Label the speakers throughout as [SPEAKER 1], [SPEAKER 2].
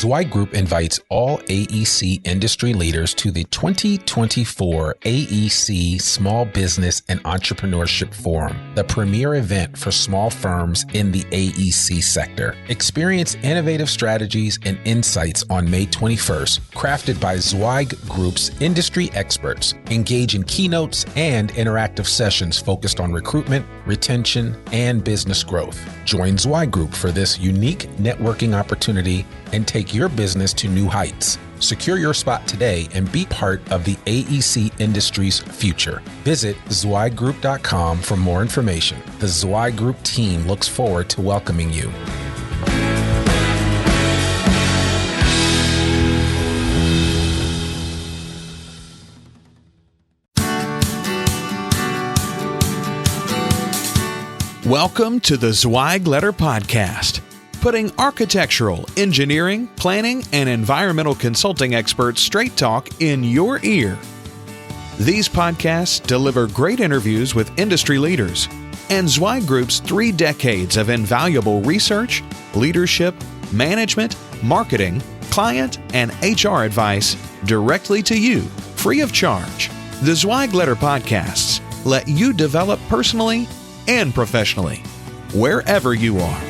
[SPEAKER 1] Zweig Group invites all AEC industry leaders to the 2024 AEC Small Business and Entrepreneurship Forum, the premier event for small firms in the AEC sector. Experience innovative strategies and insights on May 21st, crafted by Zweig Group's industry experts. Engage in keynotes and interactive sessions focused on recruitment, retention, and business growth. Join Zweig Group for this unique networking opportunity and take your business to new heights. Secure your spot today and be part of the AEC industry's future. Visit zweiggroup.com for more information. The Zweig Group team looks forward to welcoming you.
[SPEAKER 2] Welcome to the Zweig Letter Podcast, putting architectural, engineering, planning, and environmental consulting experts straight talk in your ear. These podcasts deliver great interviews with industry leaders and Zweig Group's 3 decades of invaluable research, leadership, management, marketing, client, and HR advice directly to you, free of charge. The Zweig Letter Podcasts let you develop personally and professionally, wherever you are.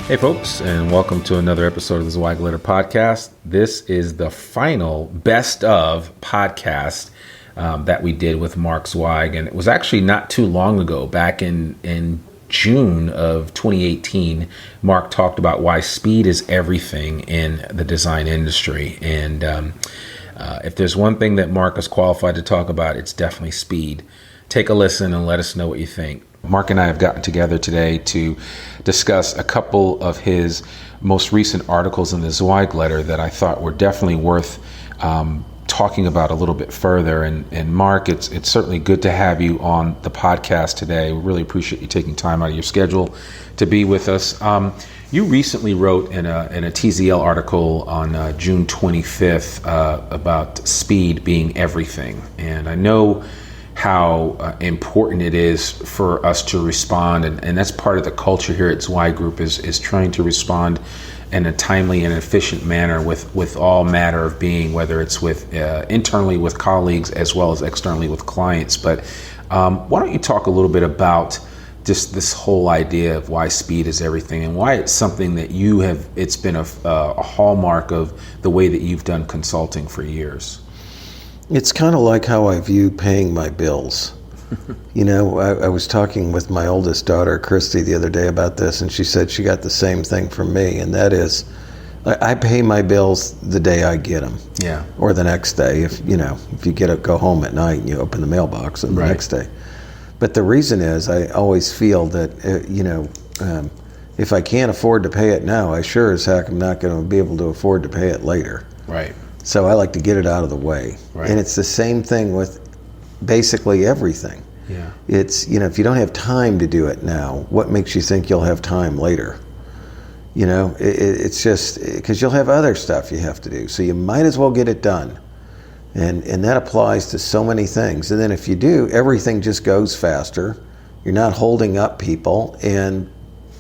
[SPEAKER 1] Hey folks, and welcome to another episode of the Zweig Letter Podcast. This is the final best of podcast that we did with Mark Zweig, and it was actually not too long ago, back in June of 2018. Mark talked about why speed is everything in the design industry, and if there's one thing that Mark is qualified to talk about, it's definitely speed. Take a listen and let us know what you think. Mark and I have gotten together today to discuss a couple of his most recent articles in the Zweig Letter that I thought were definitely worth talking about a little bit further. And Mark, it's certainly good to have you on the podcast today. We really appreciate you taking time out of your schedule to be with us. You recently wrote in a TZL article on June 25th about speed being everything. And I know how important it is for us to respond, and that's part of the culture here at Zweig Group is trying to respond in a timely and efficient manner with all matter of being, whether it's with internally with colleagues as well as externally with clients. But why don't you talk a little bit about just this whole idea of why speed is everything and why it's something that it's been a hallmark of the way that you've done consulting for years.
[SPEAKER 3] It's kind of like how I view paying my bills. You know, I was talking with my oldest daughter, Christy, the other day about this, and she said she got the same thing from me, and that is, I pay my bills the day I get them. Yeah. Or the next day, if you go home at night and you open the mailbox and the next day. But the reason is, I always feel that, if I can't afford to pay it now, I sure as heck am not going to be able to afford to pay it later. Right. So I like to get it out of the way. Right. And it's the same thing with basically everything. Yeah. It's, if you don't have time to do it now, what makes you think you'll have time later? It's just because you'll have other stuff you have to do. So you might as well get it done. And that applies to so many things. And then if you do, everything just goes faster. You're not holding up people, and,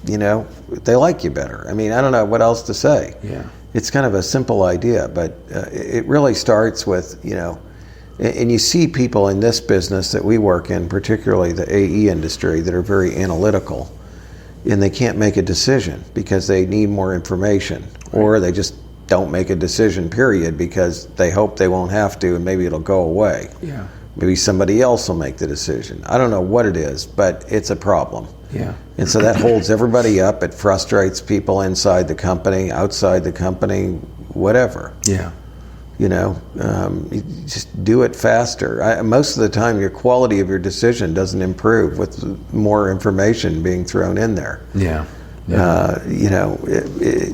[SPEAKER 3] they like you better. I mean, I don't know what else to say. Yeah. It's kind of a simple idea, but it really starts with, and you see people in this business that we work in, particularly the AE industry, that are very analytical, and they can't make a decision because they need more information, or they just don't make a decision, period, because they hope they won't have to and maybe it'll go away. Yeah. Maybe somebody else will make the decision. I don't know what it is, but it's a problem. Yeah. And so that holds everybody up. It frustrates people inside the company, outside the company, whatever. Yeah. You just do it faster. Most of the time, your quality of your decision doesn't improve with more information being thrown in there. Yeah.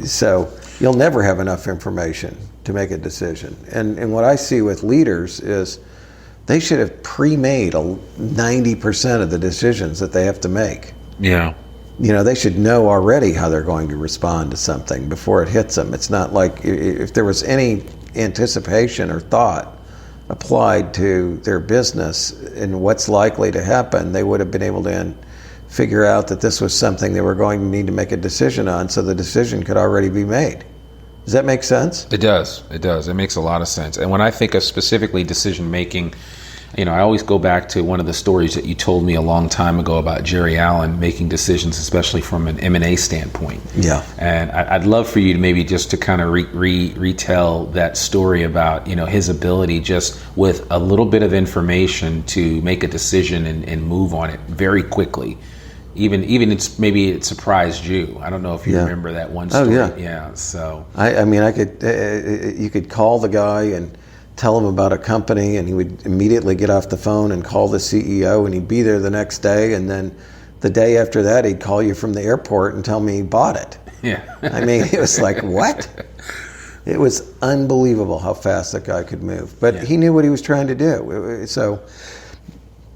[SPEAKER 3] So you'll never have enough information to make a decision. And what I see with leaders is they should have pre-made 90% of the decisions that they have to make. Yeah. they should know already how they're going to respond to something before it hits them. It's not like if there was any anticipation or thought applied to their business and what's likely to happen, they would have been able to figure out that this was something they were going to need to make a decision on, so the decision could already be made. Does that make sense?
[SPEAKER 1] It does. It makes a lot of sense. And when I think of specifically decision making, I always go back to one of the stories that you told me a long time ago about Jerry Allen making decisions, especially from an M&A standpoint.
[SPEAKER 3] Yeah.
[SPEAKER 1] And I'd love for you to maybe just to kind of retell that story about, his ability just with a little bit of information to make a decision and move on it very quickly. Even maybe it surprised you. I don't know if you remember that one story.
[SPEAKER 3] Oh, yeah.
[SPEAKER 1] Yeah. So
[SPEAKER 3] you could call the guy and tell him about a company, and he would immediately get off the phone and call the CEO, and he'd be there the next day, and then the day after that he'd call you from the airport and tell me he bought it.
[SPEAKER 1] Yeah.
[SPEAKER 3] It was like, what? It was unbelievable how fast that guy could move. But he knew what he was trying to do. So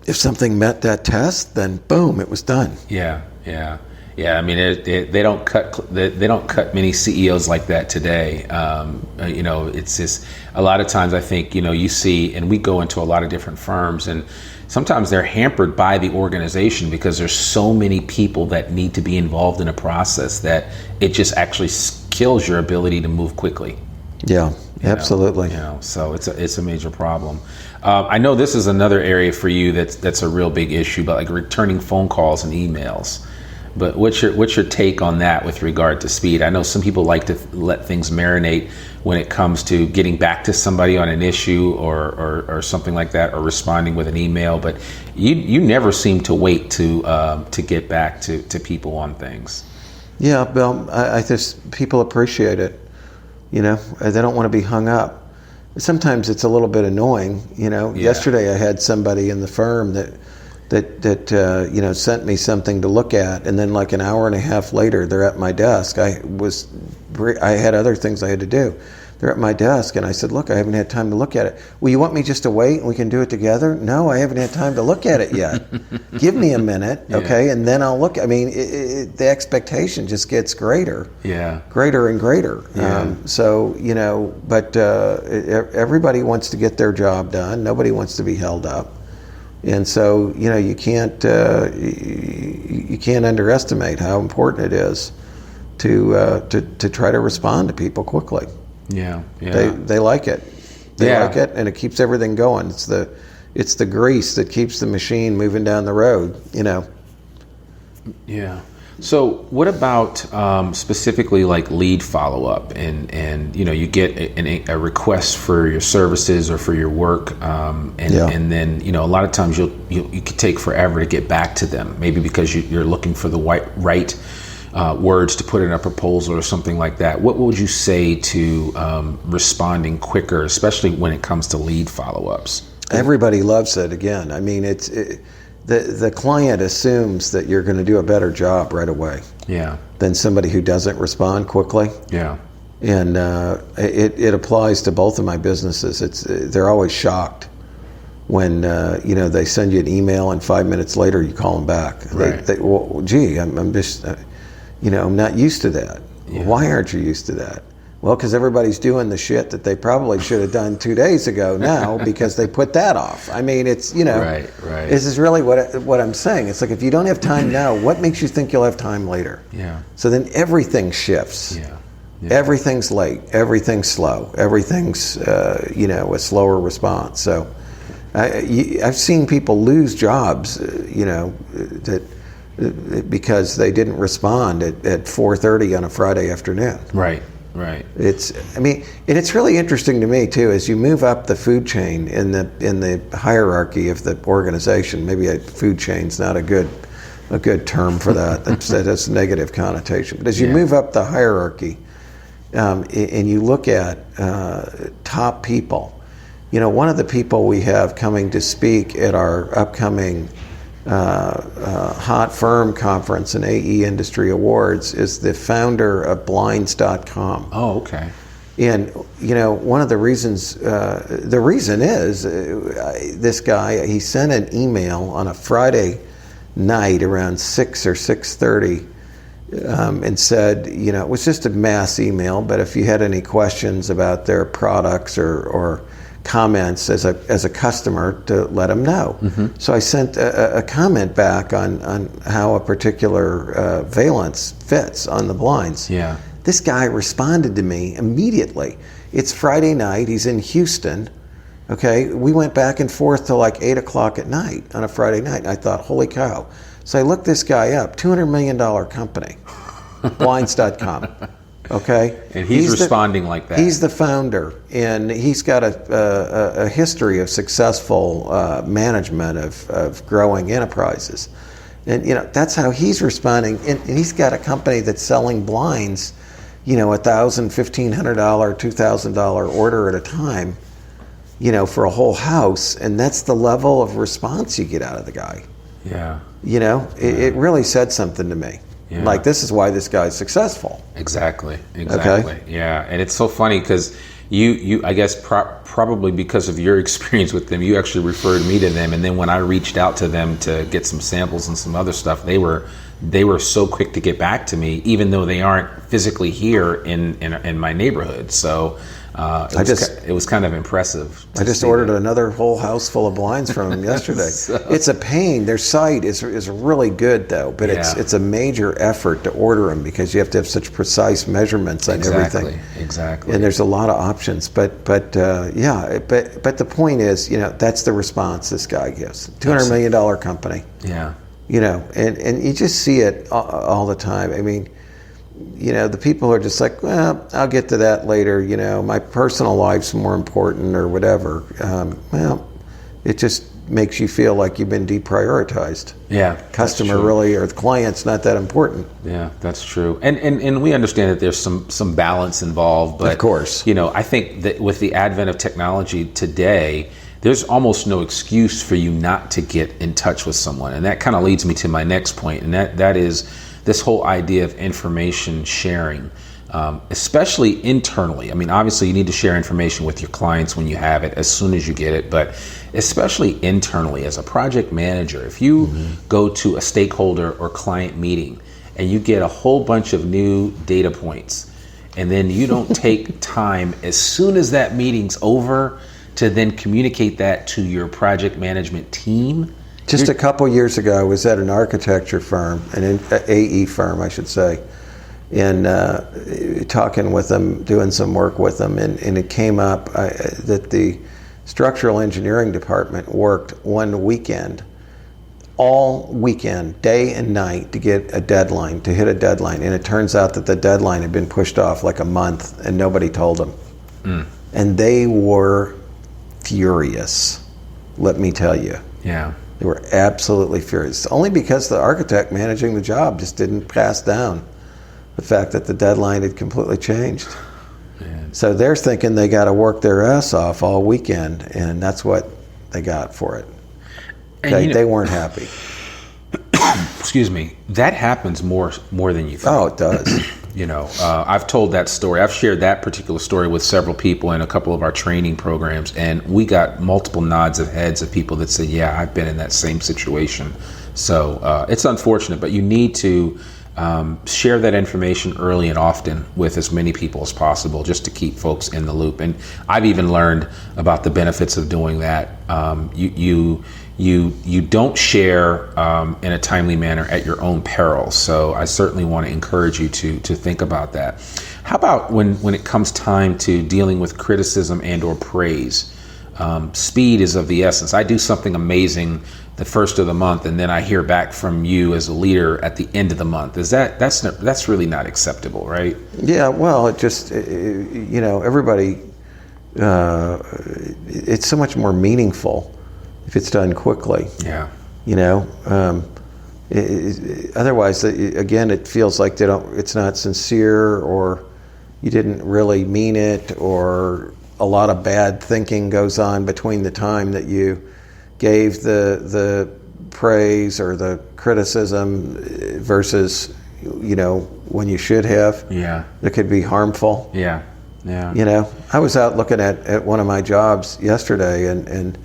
[SPEAKER 3] if something met that test, then boom, it was done.
[SPEAKER 1] Yeah. They don't cut many CEOs like that today. It's just a lot of times I think you see, and we go into a lot of different firms, and sometimes they're hampered by the organization because there's so many people that need to be involved in a process that it just actually kills your ability to move quickly.
[SPEAKER 3] Yeah, absolutely.
[SPEAKER 1] So it's a major problem. I know this is another area for you that's a real big issue, but like returning phone calls and emails. But what's your take on that with regard to speed? I know some people like to let things marinate when it comes to getting back to somebody on an issue or something like that, or responding with an email. But you never seem to wait to get back to people on things.
[SPEAKER 3] Yeah, well, I just people appreciate it. They don't want to be hung up. Sometimes it's a little bit annoying. Yesterday I had somebody in the firm that sent me something to look at, and then like an hour and a half later they're at my desk. I had other things I had to do. They're at my desk, and I said, look, I haven't had time to look at it. Well, you want me just to wait and we can do it together? No, I haven't had time to look at it yet. Give me a minute, okay, and then I'll look. The expectation just gets greater.
[SPEAKER 1] Yeah.
[SPEAKER 3] Greater and greater.
[SPEAKER 1] Yeah.
[SPEAKER 3] But everybody wants to get their job done. Nobody wants to be held up. And so, you can't underestimate how important it is to try to respond to people quickly.
[SPEAKER 1] Yeah.
[SPEAKER 3] They like it. They like it, and it keeps everything going. It's the grease that keeps the machine moving down the road.
[SPEAKER 1] Yeah. So what about specifically like lead follow-up and you get a request for your services or for your work and then a lot of times you could take forever to get back to them, maybe because you're looking for the right words to put in a proposal or something like that. What would you say to responding quicker, especially when it comes to lead follow-ups?
[SPEAKER 3] Everybody loves it. Again, The client assumes that you're going to do a better job right away than somebody who doesn't respond quickly.
[SPEAKER 1] Yeah.
[SPEAKER 3] And it applies to both of my businesses. They're always shocked when they send you an email and 5 minutes later you call them back.
[SPEAKER 1] Right.
[SPEAKER 3] I'm just I'm not used to that.
[SPEAKER 1] Yeah.
[SPEAKER 3] Why aren't you used to that? Well, because everybody's doing the shit that they probably should have done 2 days ago now because they put that off. It's,
[SPEAKER 1] Right.
[SPEAKER 3] This is really what I'm saying. It's like, if you don't have time now, what makes you think you'll have time later?
[SPEAKER 1] Yeah.
[SPEAKER 3] So then everything shifts.
[SPEAKER 1] Yeah.
[SPEAKER 3] Everything's late. Everything's slow. Everything's, a slower response. So I've seen people lose jobs, because they didn't respond at 4:30 on a Friday afternoon.
[SPEAKER 1] Right.
[SPEAKER 3] It's really interesting to me too, as you move up the food chain in the hierarchy of the organization. Maybe a food chain's not a good term for that. That's a negative connotation. But as you move up the hierarchy, and you look at top people, one of the people we have coming to speak at our upcoming Hot Firm Conference and AE Industry Awards is the founder of Blinds.com.
[SPEAKER 1] Oh, okay.
[SPEAKER 3] And, one of the reasons, the reason is this guy, he sent an email on a Friday night around 6 or 6:30 and said, it was just a mass email, but if you had any questions about their products or comments as a customer, to let them know. So I sent a comment back on how a particular valance fits on the blinds.
[SPEAKER 1] Yeah.
[SPEAKER 3] This guy responded to me immediately. It's Friday night. He's in Houston. Okay, we went back and forth till like 8 o'clock at night on a Friday night. And I thought, holy cow. So I looked this guy up, $200 million company, blinds.com. Okay?
[SPEAKER 1] And he's responding like that.
[SPEAKER 3] He's the founder, and he's got a history of successful management of growing enterprises. And, that's how he's responding. And he's got a company that's selling blinds, $1,000, $1,500, $2,000 order at a time, for a whole house. And that's the level of response you get out of the guy.
[SPEAKER 1] Yeah.
[SPEAKER 3] It really said something to me. Yeah. Like, this is why this guy's successful.
[SPEAKER 1] Exactly. Okay? Yeah. And it's so funny because you I guess probably because of your experience with them, you actually referred me to them. And then when I reached out to them to get some samples and some other stuff, they were so quick to get back to me, even though they aren't physically here in my neighborhood. So it was kind of impressive.
[SPEAKER 3] I just ordered another whole house full of blinds from them yesterday. It's a pain. Their site is really good though, but it's a major effort to order them because you have to have such precise measurements on everything.
[SPEAKER 1] Exactly.
[SPEAKER 3] And there's a lot of options, but the point is, that's the response this guy gives. $200 million company.
[SPEAKER 1] Yeah.
[SPEAKER 3] And you just see it all the time. I mean, the people are just like, well, I'll get to that later. My personal life's more important or whatever. It just makes you feel like you've been deprioritized.
[SPEAKER 1] Yeah.
[SPEAKER 3] Customer really, or the client's not that important.
[SPEAKER 1] Yeah, that's true. And we understand that there's some balance involved. But,
[SPEAKER 3] of course.
[SPEAKER 1] I think that with the advent of technology today, there's almost no excuse for you not to get in touch with someone. And that kind of leads me to my next point, and that is this whole idea of information sharing, especially internally. I mean, obviously you need to share information with your clients when you have it, as soon as you get it, but especially internally as a project manager, if you go to a stakeholder or client meeting and you get a whole bunch of new data points, and then you don't take time as soon as that meeting's over to then communicate that to your project management team.
[SPEAKER 3] Just a couple years ago, I was at an architecture firm, an AE firm, I should say, and talking with them, doing some work with them, and it came up that the structural engineering department worked one weekend, all weekend, day and night, to hit a deadline, and it turns out that the deadline had been pushed off like a month, and nobody told them. And they were furious, let me tell you.
[SPEAKER 1] Yeah.
[SPEAKER 3] They were absolutely furious, only because the architect managing the job just didn't pass down the fact that the deadline had completely changed. Man. So they're thinking they got to work their ass off all weekend, and that's what they got for it. They weren't happy.
[SPEAKER 1] Excuse me. That happens more than you think.
[SPEAKER 3] Oh, it does.
[SPEAKER 1] I've told that story. I've shared that particular story with several people in a couple of our training programs, and we got multiple nods of heads of people that said, yeah, I've been in that same situation. So it's unfortunate, but you need to share that information early and often with as many people as possible, just to keep folks in the loop. And I've even learned about the benefits of doing that. You don't share in a timely manner at your own peril. So I certainly want to encourage you to think about that. How about when it comes time to dealing with criticism and or praise? Speed is of the essence. I do something amazing the first of the month, and then I hear back from you as a leader at the end of the month. That's really not acceptable, right? Yeah.
[SPEAKER 3] Well, it just everybody. It's so much more meaningful if it's done quickly.
[SPEAKER 1] Yeah.
[SPEAKER 3] Otherwise, again, it feels like it's not sincere, or you didn't really mean it, or a lot of bad thinking goes on between the time that you gave the praise or the criticism versus when you should have.
[SPEAKER 1] Yeah.
[SPEAKER 3] It could be harmful.
[SPEAKER 1] Yeah.
[SPEAKER 3] I was out looking at one of my jobs yesterday, and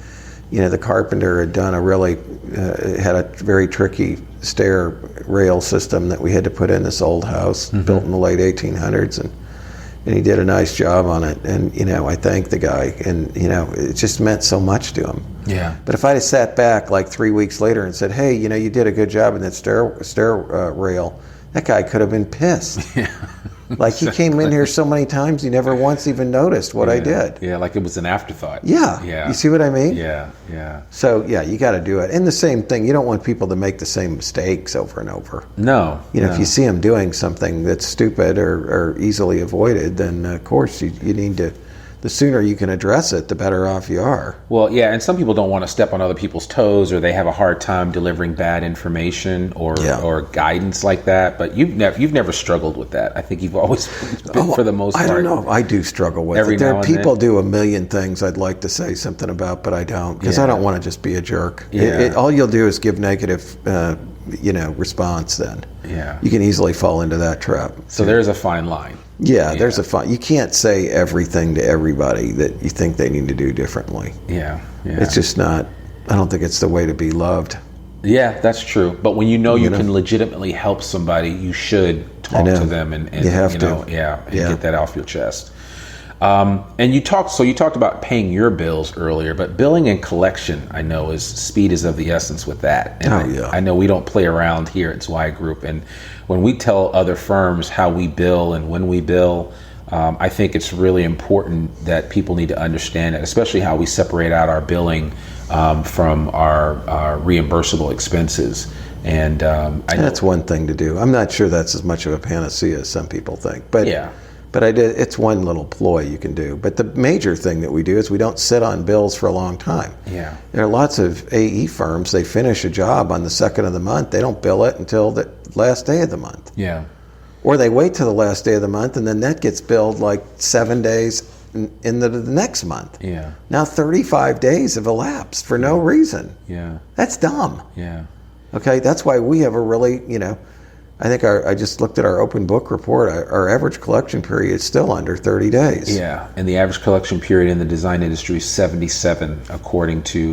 [SPEAKER 3] the carpenter had done had a very tricky stair rail system that we had to put in this old house built in the late 1800s, and he did a nice job on it. And I thanked the guy, and it just meant so much to him.
[SPEAKER 1] Yeah.
[SPEAKER 3] But if I'd have sat back like 3 weeks later and said, hey, you did a good job in that stair rail, that guy could have been pissed.
[SPEAKER 1] Yeah.
[SPEAKER 3] Like, he came in here so many times, he never once even noticed what I did.
[SPEAKER 1] Yeah, like it was an afterthought.
[SPEAKER 3] Yeah.
[SPEAKER 1] Yeah.
[SPEAKER 3] You see what I mean?
[SPEAKER 1] Yeah, yeah.
[SPEAKER 3] So, yeah, you got to do it. And the same thing, you don't want people to make the same mistakes over and over.
[SPEAKER 1] No.
[SPEAKER 3] If you see them doing something that's stupid or easily avoided, then, of course, you need to, the sooner you can address it, the better off you are.
[SPEAKER 1] Well, yeah, and some people don't want to step on other people's toes, or they have a hard time delivering bad information or guidance like that. But you've never struggled with that. I think you've always been, for the most part.
[SPEAKER 3] I don't know. I do struggle with it. There are people do a million things I'd like to say something about, but I don't, because I don't want to just be a jerk.
[SPEAKER 1] Yeah.
[SPEAKER 3] All you'll do is give negative response then.
[SPEAKER 1] Yeah.
[SPEAKER 3] You can easily fall into that trap.
[SPEAKER 1] So there's a fine line.
[SPEAKER 3] Yeah, there's a fine. You can't say everything to everybody that you think they need to do differently.
[SPEAKER 1] Yeah.
[SPEAKER 3] It's just not, I don't think it's the way to be loved.
[SPEAKER 1] Yeah, that's true. But when you can legitimately help somebody, you should talk to them and
[SPEAKER 3] you have to.
[SPEAKER 1] Get that off your chest. And you talked about paying your bills earlier, but billing and collection, I know, speed is of the essence with that. And I know we don't play around here at Zweig Group. And when we tell other firms how we bill and when we bill, I think it's really important that people need to understand it, especially how we separate out our billing from our reimbursable expenses. And
[SPEAKER 3] that's one thing to do. I'm not sure that's as much of a panacea as some people think. But it's one little ploy you can do. But the major thing that we do is we don't sit on bills for a long time.
[SPEAKER 1] Yeah.
[SPEAKER 3] There are lots of AE firms, they finish a job on the 2nd of the month. They don't bill it until the last day of the month.
[SPEAKER 1] Yeah.
[SPEAKER 3] Or they wait till the last day of the month, and then that gets billed like 7 days in the next month.
[SPEAKER 1] Yeah.
[SPEAKER 3] Now 35 days have elapsed for no reason.
[SPEAKER 1] Yeah.
[SPEAKER 3] That's dumb.
[SPEAKER 1] Yeah.
[SPEAKER 3] Okay, that's why we have a really, I think I just looked at our open book report. Our average collection period is still under 30 days.
[SPEAKER 1] Yeah, and the average collection period in the design industry is 77, according to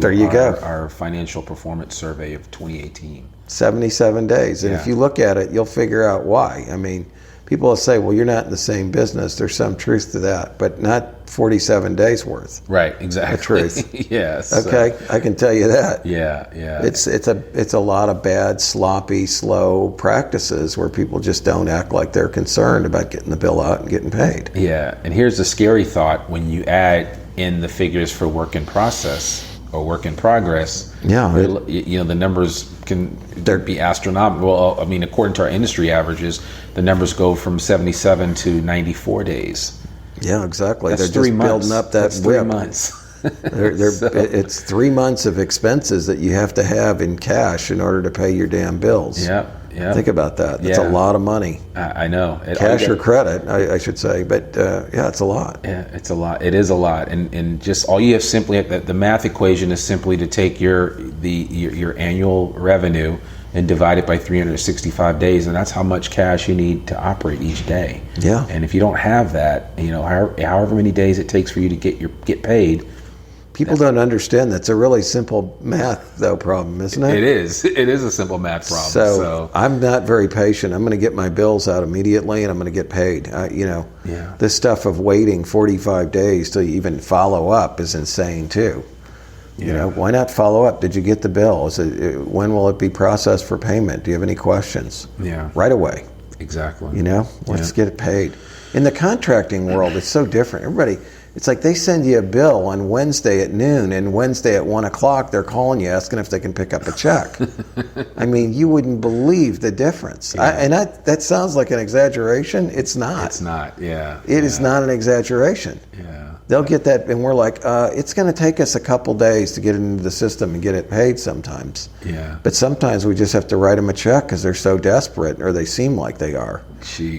[SPEAKER 1] our financial performance survey of 2018.
[SPEAKER 3] 77 days. And if you look at it, you'll figure out why. I mean, people will say, well, you're not in the same business. There's some truth to that, but not 47 days worth.
[SPEAKER 1] Right, exactly.
[SPEAKER 3] The truth.
[SPEAKER 1] Yes.
[SPEAKER 3] Okay, I can tell you that.
[SPEAKER 1] Yeah.
[SPEAKER 3] It's a lot of bad, sloppy, slow practices where people just don't act like they're concerned about getting the bill out and getting paid.
[SPEAKER 1] Yeah, and here's the scary thought: when you add in the figures for work in process or work in progress, the numbers can be astronomical. Well, I mean, according to our industry averages, the numbers go from 77 to 94 days.
[SPEAKER 3] Yeah, exactly.
[SPEAKER 1] That's
[SPEAKER 3] they're
[SPEAKER 1] 3
[SPEAKER 3] just
[SPEAKER 1] months.
[SPEAKER 3] building up that
[SPEAKER 1] That's 3
[SPEAKER 3] whip.
[SPEAKER 1] months.
[SPEAKER 3] It's 3 months of expenses that you have to have in cash in order to pay your damn bills.
[SPEAKER 1] Yeah.
[SPEAKER 3] Think about that. That's a lot of money.
[SPEAKER 1] I know.
[SPEAKER 3] Cash or credit, I should say. But it's a lot.
[SPEAKER 1] Yeah, it's a lot. It is a lot. And just all you have simply, the math equation is simply to take your annual revenue and divide it by 365 days, and that's how much cash you need to operate each day.
[SPEAKER 3] Yeah.
[SPEAKER 1] And if you don't have that, however many days it takes for you to get paid.
[SPEAKER 3] People don't understand that's a really simple math problem, isn't it?
[SPEAKER 1] It is. It is a simple math problem.
[SPEAKER 3] So I'm not very patient. I'm going to get my bills out immediately, and I'm going to get paid. This stuff of waiting 45 days till you even follow up is insane too. Why not follow up? Did you get the bill? When will it be processed for payment? Do you have any questions?
[SPEAKER 1] Yeah.
[SPEAKER 3] Right away.
[SPEAKER 1] Exactly.
[SPEAKER 3] Let's get it paid. In the contracting world, it's so different. It's like they send you a bill on Wednesday at noon, and Wednesday at 1 o'clock, they're calling you asking if they can pick up a check. I mean, you wouldn't believe the difference.
[SPEAKER 1] Yeah.
[SPEAKER 3] That sounds like an exaggeration. It's not.
[SPEAKER 1] It's not, yeah.
[SPEAKER 3] It is not an exaggeration.
[SPEAKER 1] Yeah.
[SPEAKER 3] They'll get that, and we're like, it's going to take us a couple days to get it into the system and get it paid sometimes.
[SPEAKER 1] Yeah.
[SPEAKER 3] But sometimes we just have to write them a check because they're so desperate, or they seem like they are.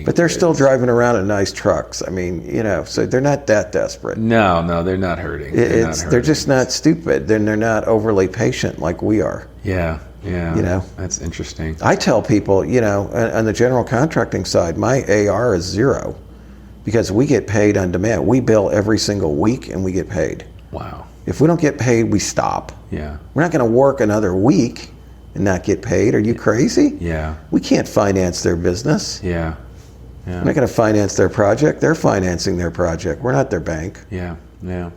[SPEAKER 3] But they're still driving around in nice trucks. I mean, so they're not that desperate.
[SPEAKER 1] No, they're not hurting.
[SPEAKER 3] They're just not stupid. Then they're not overly patient like we are.
[SPEAKER 1] Yeah. That's interesting.
[SPEAKER 3] I tell people, on the general contracting side, my AR is 0 because we get paid on demand. We bill every single week and we get paid.
[SPEAKER 1] Wow.
[SPEAKER 3] If we don't get paid, we stop.
[SPEAKER 1] Yeah.
[SPEAKER 3] We're not going to work another week and not get paid. Are you crazy?
[SPEAKER 1] Yeah.
[SPEAKER 3] We can't finance their business.
[SPEAKER 1] Yeah.
[SPEAKER 3] We're not going to finance their project. They're financing their project. We're not their bank.
[SPEAKER 1] Yeah. Yeah.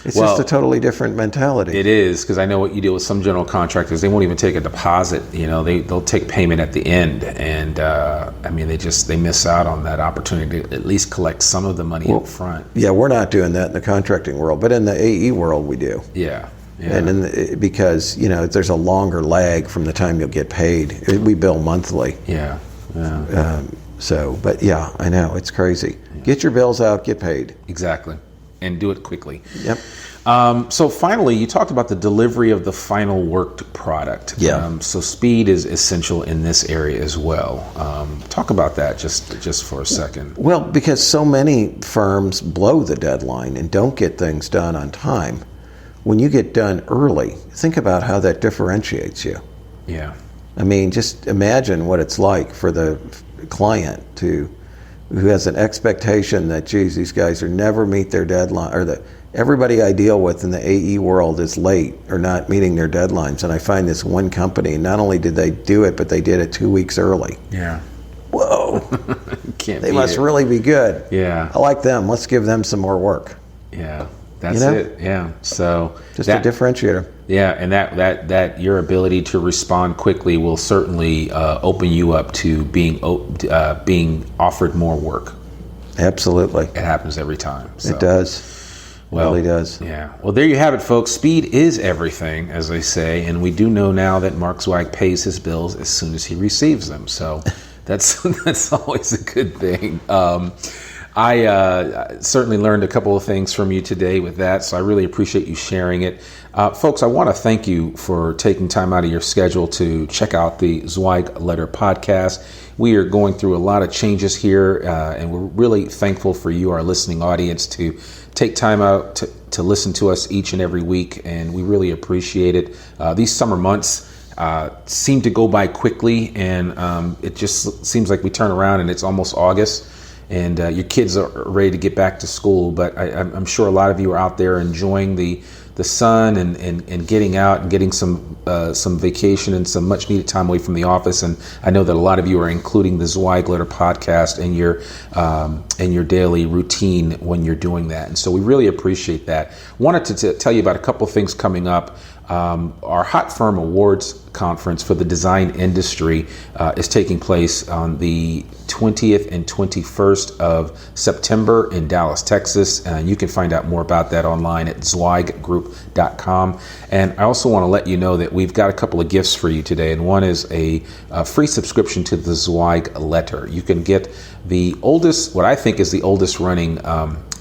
[SPEAKER 3] It's just a totally different mentality.
[SPEAKER 1] It is, because I know what you deal with some general contractors. They won't even take a deposit. They'll take payment at the end, and they miss out on that opportunity to at least collect some of the money up front.
[SPEAKER 3] Yeah, we're not doing that in the contracting world, but in the AE world, we do.
[SPEAKER 1] Yeah.
[SPEAKER 3] And because there's a longer lag from the time you'll get paid. We bill monthly.
[SPEAKER 1] Yeah.
[SPEAKER 3] But yeah, I know it's crazy. Get your bills out, get paid.
[SPEAKER 1] Exactly. And do it quickly.
[SPEAKER 3] Yep.
[SPEAKER 1] So finally, you talked about the delivery of the final worked product.
[SPEAKER 3] Yeah.
[SPEAKER 1] So speed is essential in this area as well. Talk about that just for a second.
[SPEAKER 3] Well, because so many firms blow the deadline and don't get things done on time. When you get done early, think about how that differentiates you.
[SPEAKER 1] Yeah.
[SPEAKER 3] I mean, just imagine what it's like for the client who has an expectation that, geez, these guys are never meet their deadline, or that everybody I deal with in the AE world is late or not meeting their deadlines. And I find this one company, not only did they do it, but they did it 2 weeks early.
[SPEAKER 1] Yeah.
[SPEAKER 3] Whoa. They must really be good.
[SPEAKER 1] Yeah.
[SPEAKER 3] I like them. Let's give them some more work.
[SPEAKER 1] Yeah. That's it. Yeah. So
[SPEAKER 3] just a differentiator.
[SPEAKER 1] Yeah, and that your ability to respond quickly will certainly open you up to being offered more work.
[SPEAKER 3] Absolutely.
[SPEAKER 1] It happens every time. So.
[SPEAKER 3] It does.
[SPEAKER 1] Well,
[SPEAKER 3] it really does.
[SPEAKER 1] Yeah. Well, there you have it, folks. Speed is everything, as they say, and we do know now that Mark Zweig pays his bills as soon as he receives them. So that's always a good thing. I certainly learned a couple of things from you today with that, so I really appreciate you sharing it. Folks, I want to thank you for taking time out of your schedule to check out the Zweig Letter Podcast. We are going through a lot of changes here, and we're really thankful for you, our listening audience, to take time out to listen to us each and every week, and we really appreciate it. These summer months seem to go by quickly, and it just seems like we turn around and it's almost August. And your kids are ready to get back to school, but I'm sure a lot of you are out there enjoying the sun and getting out and getting some vacation and some much needed time away from the office. And I know that a lot of you are including the Zweig Letter Podcast in your daily routine when you're doing that. And so we really appreciate that. Wanted to tell you about a couple things coming up. Our Hot Firm Awards conference for the design industry is taking place on the 20th and 21st of September in Dallas, Texas. You can find out more about that online at zweiggroup.com. And I also want to let you know that we've got a couple of gifts for you today. And one is a free subscription to the Zweig Letter. You can get what I think is the oldest running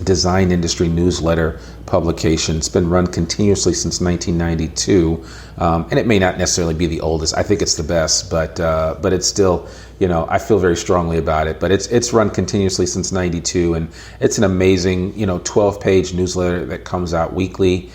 [SPEAKER 1] design industry newsletter publication. It's been run continuously since 1992, and it may not necessarily be the oldest. I think it's the best, but it's still, I feel very strongly about it. But it's run continuously since 92, and it's an amazing, 12-page newsletter that comes out weekly,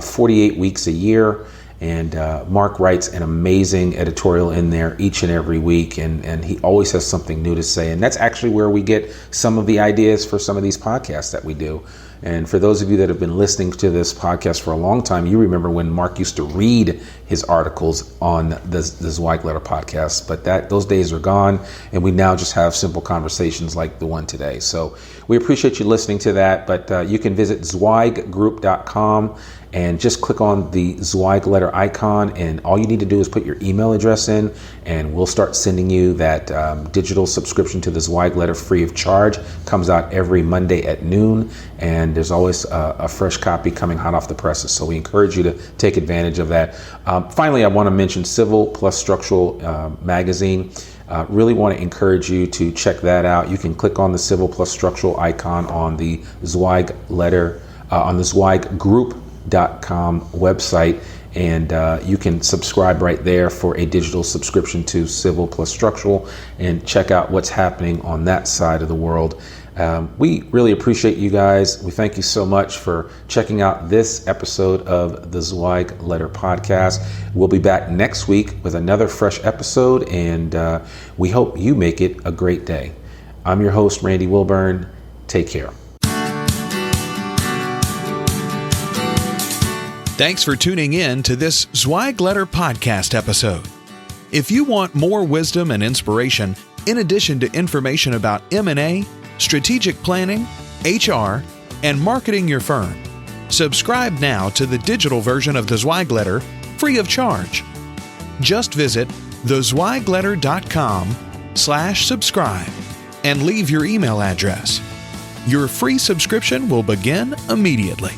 [SPEAKER 1] 48 weeks a year. And Mark writes an amazing editorial in there each and every week, and he always has something new to say. And that's actually where we get some of the ideas for some of these podcasts that we do. And for those of you that have been listening to this podcast for a long time, you remember when Mark used to read his articles on the Zweig Letter Podcast. But those days are gone, and we now just have simple conversations like the one today. So we appreciate you listening to that. But you can visit zweiggroup.com and just click on the Zweig Letter icon, and all you need to do is put your email address in, and we'll start sending you that digital subscription to the Zweig Letter free of charge. Comes out every Monday at noon, and there's always a fresh copy coming hot off the presses. So we encourage you to take advantage of that. Finally, I want to mention Civil Plus Structural magazine. Really want to encourage you to check that out. You can click on the Civil Plus Structural icon on the Zweig Letter, on the zweiggroup.com website, and you can subscribe right there for a digital subscription to Civil Plus Structural and check out what's happening on that side of the world. We really appreciate you guys. We thank you so much for checking out this episode of the Zweig Letter Podcast. We'll be back next week with another fresh episode, and we hope you make it a great day. I'm your host, Randy Wilburn. Take care.
[SPEAKER 2] Thanks for tuning in to this Zweig Letter Podcast episode. If you want more wisdom and inspiration, in addition to information about M&A, strategic planning, HR, and marketing your firm, subscribe now to the digital version of the Zweig Letter free of charge. Just visit thezweigletter.com/subscribe and leave your email address. Your free subscription will begin immediately.